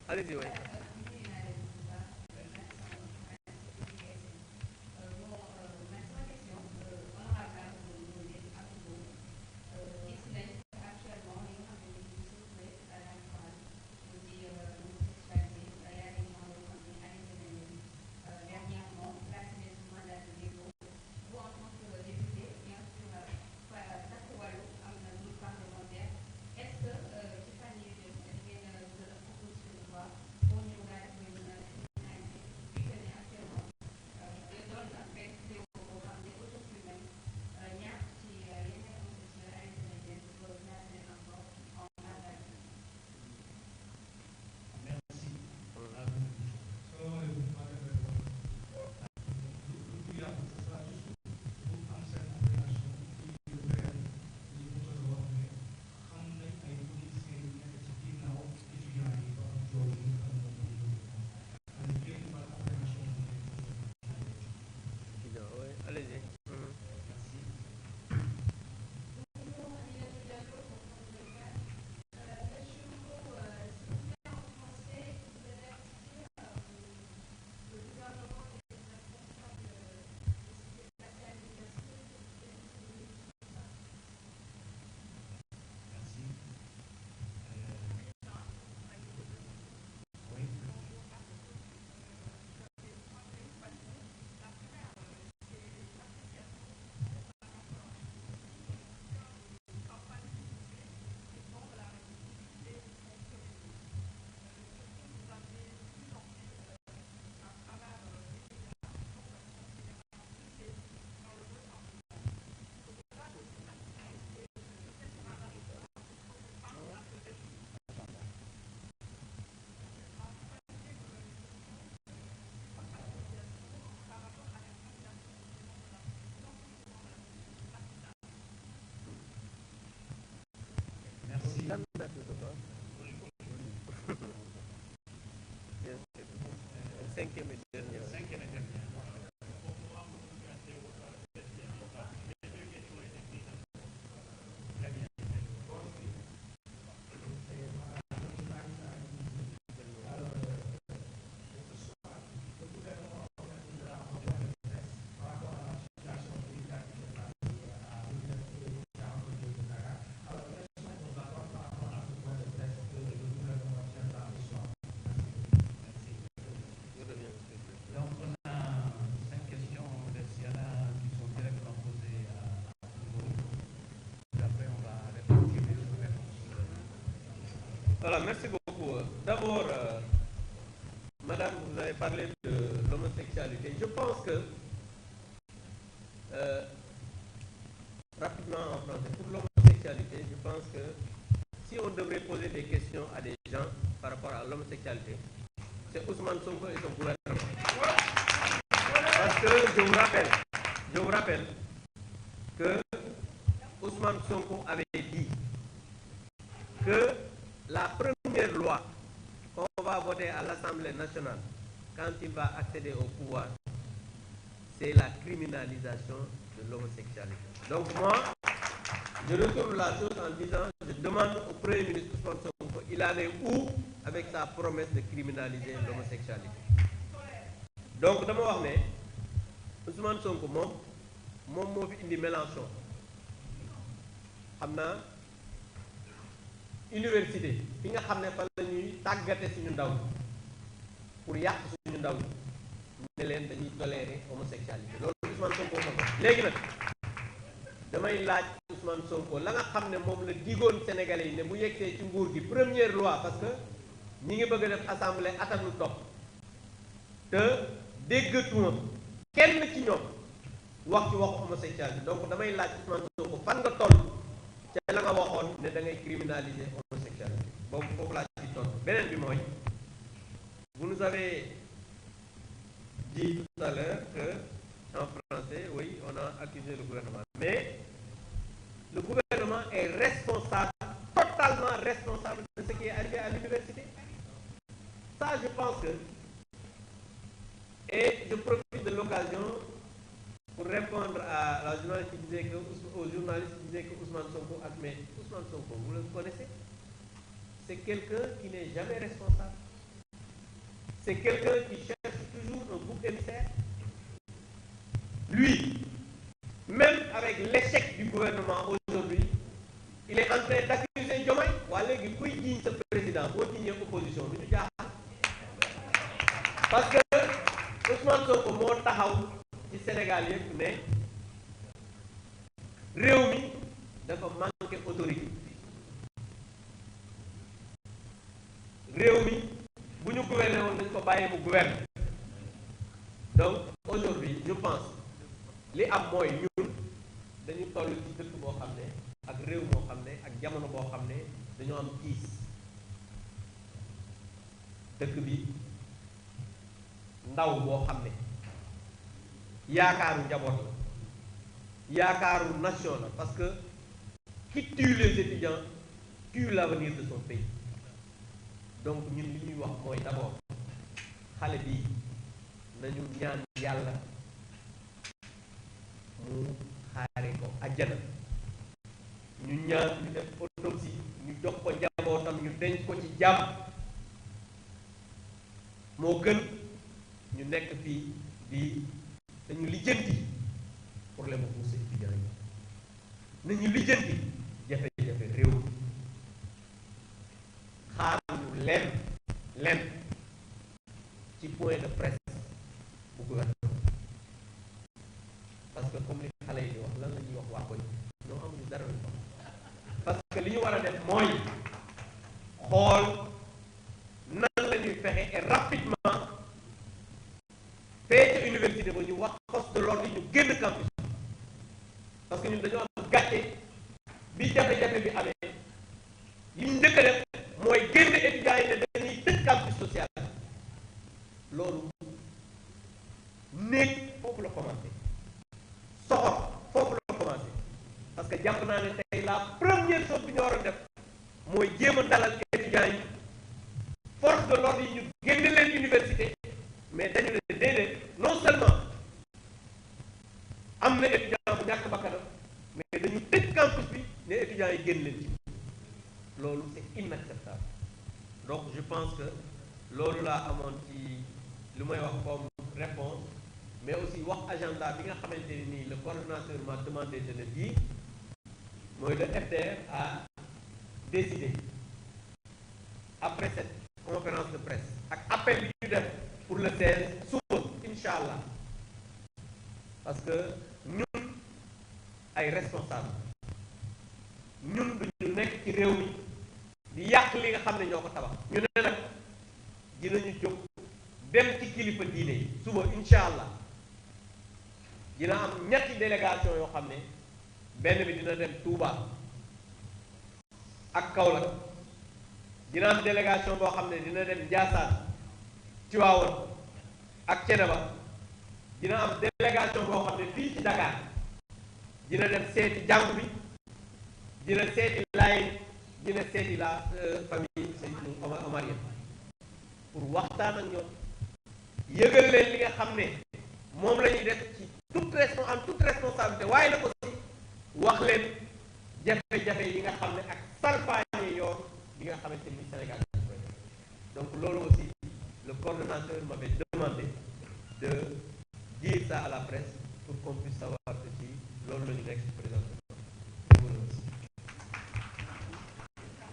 Allez-y, oui. Ouais, allez-y. Cinquième et dernier. Voilà, merci beaucoup. D'abord, Madame, vous avez parlé de l'homosexualité. Je pense que, euh, rapidement en français, pour l'homosexualité, je pense que si on devrait poser des questions à des gens par rapport à l'homosexualité, c'est Ousmane Sonko et son gouvernement. Parce que je vous rappelle que Ousmane Sonko avait dit que la première loi qu'on va voter à l'Assemblée nationale quand il va accéder au pouvoir, c'est la criminalisation de l'homosexualité. Donc moi, je retourne la chose en disant, je demande au Premier ministre Ousmane Sonko, il en est où avec sa promesse de criminaliser l'homosexualité? Donc dama wax ne Ousmane Sonko moom moo fi indi Mélenchon xam naa université fi nga xam ne fa la ñuy tàggate suñu ndaw pour yàq suñu ndaw ne leen dañuy tolérer homosexualité loolu Ousmane Sonko ko léegi nag damay laaj Ousmane Sonko la nga xam ne moom la digoon Sénégalais yi ne bu yegsee ci nguur gi première loi parce que ñi ngi bëgg a def assemblée atak lu topp te déggatuma kenn ci ñoom wax ci waxu homosexualité donc damay laaj Ousmane Sonko fan nga toll ca la nga waxoon ne da ngay criminaliser homosexualité boobu foofu laa ci toll beneen bi mooy vous nous avez dit tout à l'heure que en français oui on a accusé le gouvernement mais le gouvernement est responsable totalement responsable de ce qui est arrivé à l'université ça je pense que et je profite de l'occasion pour répondre à la journaliste qui disait que aux journalistes qui disaient que Ousmane Sonko admet Ousmane Sonko vous le connaissez c'est quelqu'un qui n'est jamais responsable c'est quelqu'un qui cherche toujours un bouc émissaire. Lui, même avec l'échec du gouvernement aujourd'hui, il est en train d'accuser Diomaye. waa léegi kuy jiiñ sa président boo jiiñee opposition du ñu jaaxal parce que Ousmane Sonko moo taxaw ci Sénégal yëpp ne réew mi dafa manqué autorité réew mi bu ñu gouverner woon dañ ko bàyyee mu gouverne. Donc aujourd'hui je pense li am mooy ñun dañu toll ci dëkk boo xam ne ak réew moo xam ne ak jamono boo xam ne dañoo am tiis dëkk bi ndaw boo xam ne yaakaaru njaboot la yaakaaru nation la parce que qui tue les étudiants tue l'avenir de son pays. Donc ñun li ñuy wax mooy d'abord xale bi nañu ñaan yàlla mu xaare ko àjjana ñu ñaan ñu def autopsie ñu jox ko njabootam ñu denc ko ci jàmm moo gën ñu nekk fii di dañu lijjanti problème bu bourse étudiant yi nañu lijjanti jafe-jafe réew xaaruñu lenn ci point de presse bu gouvernement parce que comme li xale yi di wax lan la ñuy wax waa koñ ñoo amuñu dara lu ko parce que li ñu war a def mooy xool nan la ñuy fexe et rapidement fee ca université ba ñu wax force de l'ordre yi ñu génn campus parce que ñun dañoo am gàcce bi jafe-jafe bi amee li ñu njëkk a def mooy génn étudiants yi ne dañuy tëj campus social loolu néeg foofu la commencé soxor foofu la commencé parce que jàpp naa ne tey la première chose bi ñu waroon def mooy jéem a dalal étudiants yi force de l'ordre yi ñu génn leen université mais dañu ne déedéet non seulement am na étudiant bu ñàkk bakkanam mais dañu tëj campus bi ne étudiants yi génn leen ci loolu c'est inacceptable. Donc je pense que loolu laa amoon ci lu may wax comme réponse mais aussi wax agenda bi nga xamante ne nii le coordonnateur m'a demandé de le dire mooy le FDR a décidé après cette conférence de presse ak appel bi ñu def pour le 16 suba incha allah parce que ñun ay responsable ñun duñu nekk ci réew mi di yàq li nga xam ne ñoo ko tabax ñu ne nag dinañu jóg dem ci kilifa diine yi suba incha allah dina am ñetti délégation yoo xam ne benn bi dina dem Touba ak Kaolack dina am délégation boo xam ne dina dem Ndiassane Tivaouane ak Thiénaba dina am délégation boo xam ne fii ci Dakar dina dem seeti jàngu bi dina seeti Laye dina seeti la famille Seydou Omarienne pour waxtaan ak ñoom yëgal leen li nga xam ne moom la ñuy def ci toute responsabilité waaye nag aussi wax leen jafe-jafe yi nga xam ne ak salfaañe yoon bi nga xamante ni Sénégal dañ koy def donc loolu aussi le coordonnateur m'avait demandé de dire ça à la presse pour qu'on puisse savoir que ci loolu la ñu nekk ci présentement.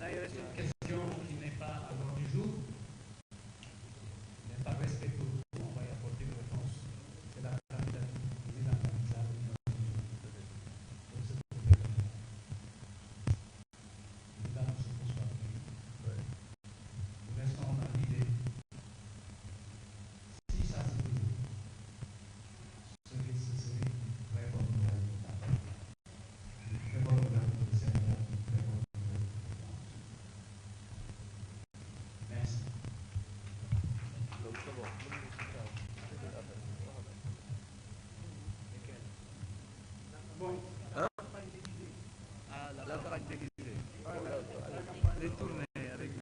Là, il reste une question qui n'est pas à l'ordre du jour, n'est pas respectée. On va y apporter une réponse. C'est la candidature du président Macky Sall. Là, on se pose pas plus. Pour l'instant, on a l'idée. Si ça se faisait, ce serait une très bonne nouvelle. Une très bonne nouvelle pour le Sénégal, une très bonne nouvelle. Merci. Donc c'est bon.